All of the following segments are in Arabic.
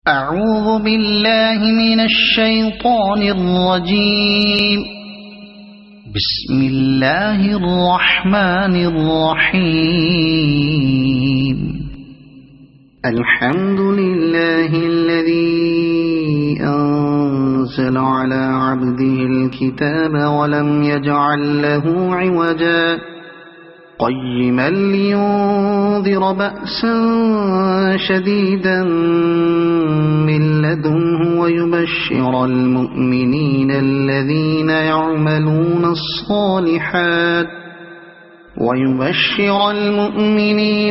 أعوذ بالله من الشيطان الرجيم. بسم الله الرحمن الرحيم. الحمد لله الذي أنزل على عبده الكتاب ولم يجعل له عوجا قيما لينذر بأسا شديدا من لدنه ويبشر المؤمنين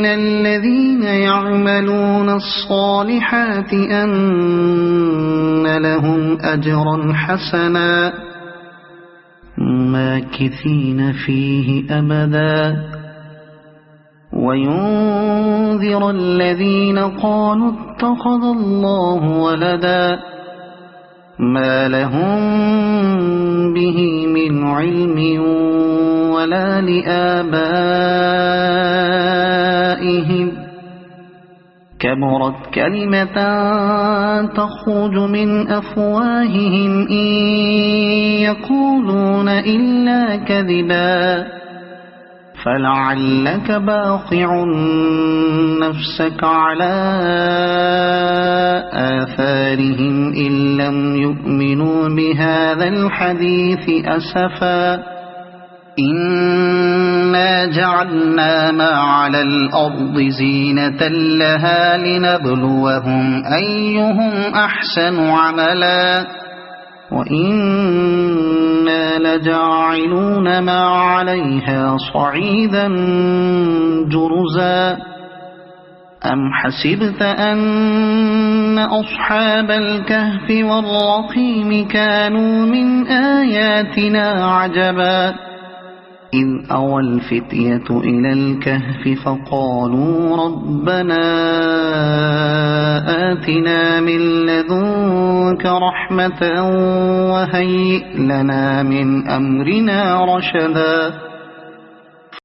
الذين يعملون الصالحات أن لهم أجرا حسنا ماكثين فيه أبدا وينذر الذين قالوا اتخذ الله ولدا ما لهم به من علم ولا لآبائهم كبرت كلمة تخرج من أفواههم إن يقولون إلا كذبا فلعلك باخع نفسك على آثارهم إن لم يؤمنوا بهذا الحديث أسفا إنا جعلنا ما على الأرض زينة لها لنبلوهم أيهم أحسن عملا وإنا لجاعلون ما عليها صعيدا جرزا أم حسبت أن أصحاب الكهف والرقيم كانوا من آياتنا عجبا إذ أوى الفتية إلى الكهف فقالوا ربنا آتنا من لدنك رحمة وهيئ لنا من أمرنا رشدا